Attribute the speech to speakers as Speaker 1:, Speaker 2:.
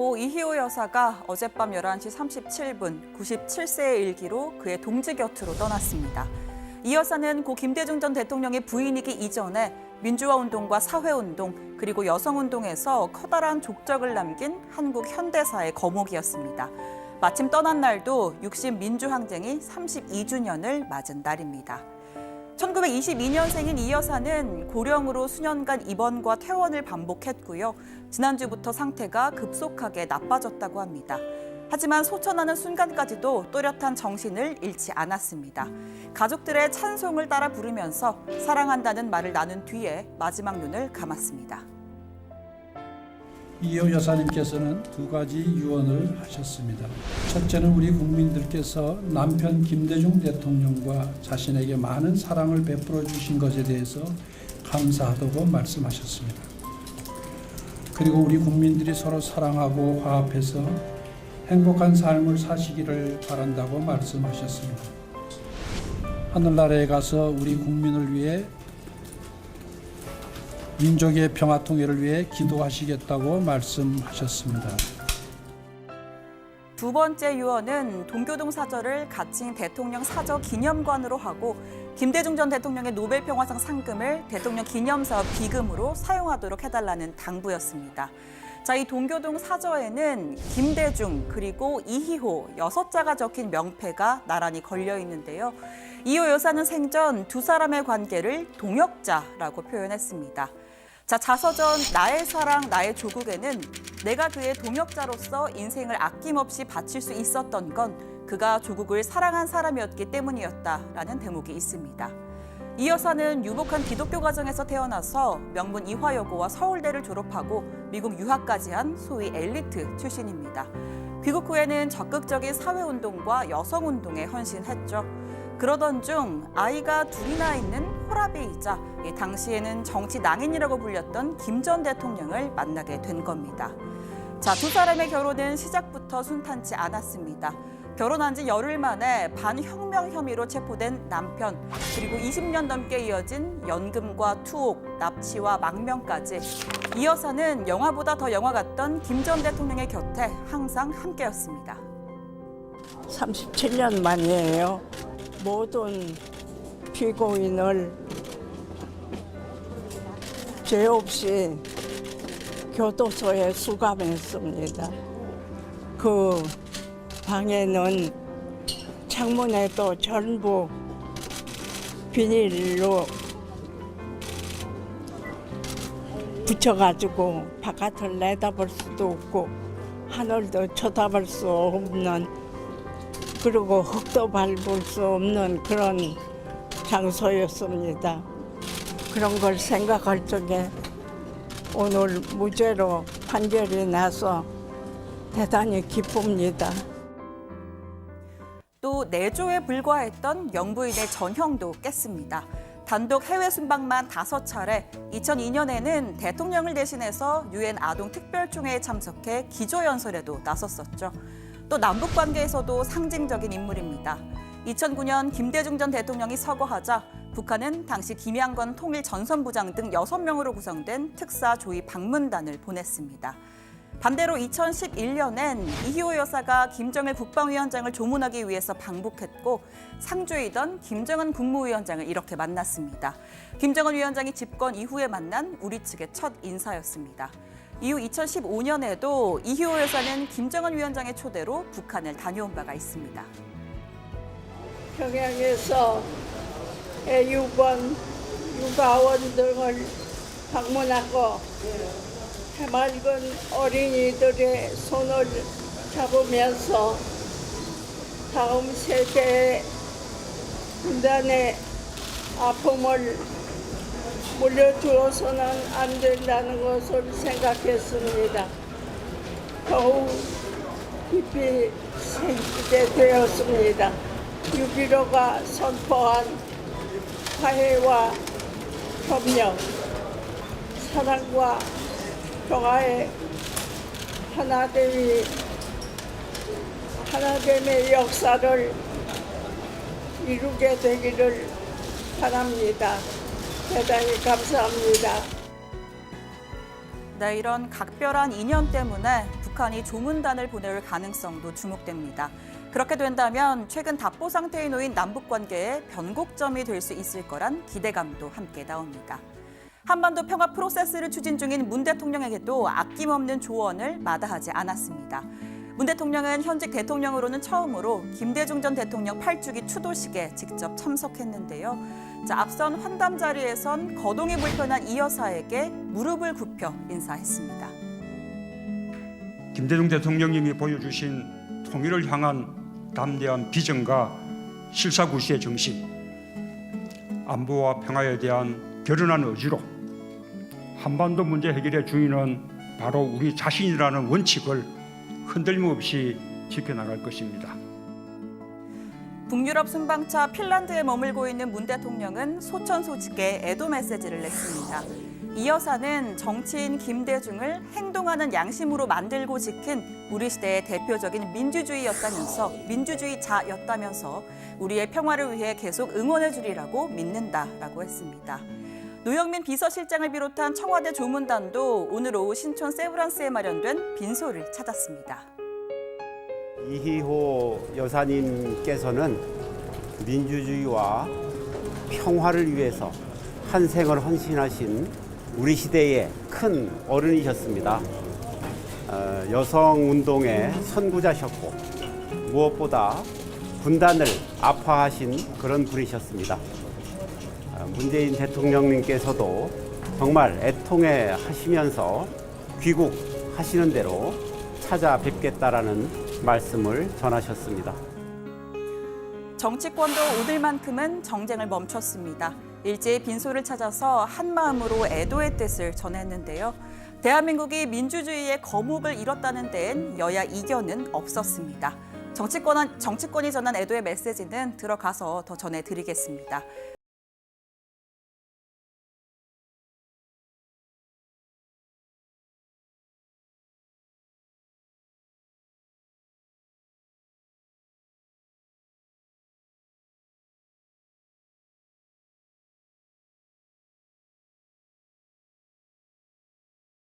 Speaker 1: 이희호 여사가 어젯밤 11시 37분 97세의 일기로 그의 동지 곁으로 떠났습니다. 이 여사는 고 김대중 전 대통령의 부인이기 이전에 민주화 운동과 사회 운동 그리고 여성 운동에서 커다란 족적을 남긴 한국 현대사의 거목이었습니다. 마침 떠난 날도 60 민주항쟁이 32주년을 맞은 날입니다. 1922년생인 이 여사는 고령으로 수년간 입원과 퇴원을 반복했고요. 지난주부터 상태가 급속하게 나빠졌다고 합니다. 하지만 소천하는 순간까지도 또렷한 정신을 잃지 않았습니다. 가족들의 찬송을 따라 부르면서 사랑한다는 말을 나눈 뒤에 마지막 눈을 감았습니다.
Speaker 2: 이희호 여사님께서는 두 가지 유언을 하셨습니다. 첫째는 우리 국민들께서 남편 김대중 대통령과 자신에게 많은 사랑을 베풀어 주신 것에 대해서 감사하다고 말씀하셨습니다. 그리고 우리 국민들이 서로 사랑하고 화합해서 행복한 삶을 사시기를 바란다고 말씀하셨습니다. 하늘나라에 가서 우리 국민을 위해 민족의 평화 통일을 위해 기도하시겠다고 말씀하셨습니다.
Speaker 1: 두 번째 유언은 동교동 사저를 가칭 대통령 사저 기념관으로 하고 김대중 전 대통령의 노벨 평화상 상금을 대통령 기념사업 기금으로 사용하도록 해달라는 당부였습니다. 자, 이 동교동 사저에는 김대중 그리고 이희호 6자가 적힌 명패가 나란히 걸려 있는데요. 이희호 여사는 생전 두 사람의 관계를 동역자라고 표현했습니다. 자, 자서전 나의 사랑 나의 조국에는 내가 그의 동역자로서 인생을 아낌없이 바칠 수 있었던 건 그가 조국을 사랑한 사람이었기 때문이었다라는 대목이 있습니다. 이 여사는 유복한 기독교 가정에서 태어나서 명문 이화여고와 서울대를 졸업하고 미국 유학까지 한 소위 엘리트 출신입니다. 귀국 후에는 적극적인 사회운동과 여성운동에 헌신했죠. 그러던 중 아이가 둘이나 있는 호라비이자 당시에는 정치 낭인이라고 불렸던 김 전 대통령을 만나게 된 겁니다. 자, 두 사람의 결혼은 시작부터 순탄치 않았습니다. 결혼한 지 열흘 만에 반혁명 혐의로 체포된 남편, 그리고 20년 넘게 이어진 연금과 투옥, 납치와 망명까지 이 여사는 영화보다 더 영화 같던 김 전 대통령의 곁에 항상 함께였습니다.
Speaker 3: 37년 만이에요. 모든 피고인을 죄 없이 교도소에 수감했습니다. 그 방에는 창문에도 전부 비닐로 붙여가지고 바깥을 내다볼 수도 없고 하늘도 쳐다볼 수 없는, 그리고 흙도 밟을 수 없는 그런 장소였습니다. 그런 걸 생각할 적에 오늘 무죄로 판결이 나서 대단히 기쁩니다.
Speaker 1: 또 내조에 불과했던 영부인의 전형도 깼습니다. 단독 해외 순방만 5차례, 2002년에는 대통령을 대신해서 유엔 아동특별총회에 참석해 기조연설에도 나섰었죠. 또 남북 관계에서도 상징적인 인물입니다. 2009년 김대중 전 대통령이 서거하자 북한은 당시 김양건 통일전선부장 등 6명으로 구성된 특사 조위 방문단을 보냈습니다. 반대로 2011년엔 이희호 여사가 김정일 국방위원장을 조문하기 위해서 방북했고 상주이던 김정은 국무위원장을 이렇게 만났습니다. 김정은 위원장이 집권 이후에 만난 우리 측의 첫 인사였습니다. 이후 2015년에도 이희호 여사는 김정은 위원장의 초대로 북한을 다녀온 바가 있습니다.
Speaker 3: 평양에서 애육원, 육아원 등을 방문하고 해맑은 어린이들의 손을 잡으면서 다음 세대의 분단의 아픔을 물려주어서는 안 된다는 것을 생각했습니다. 더욱 깊이 새기게 되었습니다. 6.15가 선포한 화해와 협력, 사랑과 평화의 하나됨의 역사를 이루게 되기를 바랍니다. 대단히 감사합니다.
Speaker 1: 네, 이런 각별한 인연 때문에 북한 북한이 조문단을 보낼 가능성도 주목됩니다. 그렇게 된다면 최근 답보 상태에 놓인 남북 관계의 변곡점이 될 수 있을 거란 기대감도 함께 나옵니다. 한반도 평화 프로세스를 추진 중인 문 대통령에게도 아낌없는 조언을 마다하지 않았습니다. 문 대통령은 현직 대통령으로는 처음으로 김대중 전 대통령 8주기 추도식에 직접 참석했는데요. 앞선 환담 자리에선 거동이 불편한 이 여사에게 무릎을 굽혀 인사했습니다.
Speaker 4: 김대중 대통령님이 보여주신 통일을 향한 담대한 비전과 실사구시의 정신, 안보와 평화에 대한 결연한 의지로 한반도 문제 해결의 주인은 바로 우리 자신이라는 원칙을 흔들림 없이 지켜나갈 것입니다.
Speaker 1: 북유럽 순방차 핀란드에 머물고 있는 문 대통령은 소천소직에 애도 메시지를 냈습니다. 이 여사는 정치인 김대중을 행동하는 양심으로 만들고 지킨 우리 시대의 대표적인 민주주의자였다면서 우리의 평화를 위해 계속 응원해 주리라고 믿는다라고 했습니다. 노영민 비서실장을 비롯한 청와대 조문단도 오늘 오후 신촌 세브란스에 마련된 빈소를 찾았습니다.
Speaker 5: 이희호 여사님께서는 민주주의와 평화를 위해서 한 생을 헌신하신 우리 시대의 큰 어른이셨습니다. 여성운동의 선구자셨고 무엇보다 분단을 아파하신 그런 분이셨습니다. 문재인 대통령님께서도 정말 애통해 하시면서 귀국하시는 대로 찾아뵙겠다라는 말씀을 전하셨습니다.
Speaker 1: 정치권도 오늘만큼은 정쟁을 멈췄습니다. 일제히 빈소를 찾아서 한마음으로 애도의 뜻을 전했는데요. 대한민국이 민주주의의 거목을 잃었다는 데엔 여야 이견은 없었습니다. 정치권이 전한 애도의 메시지는 들어가서 더 전해드리겠습니다.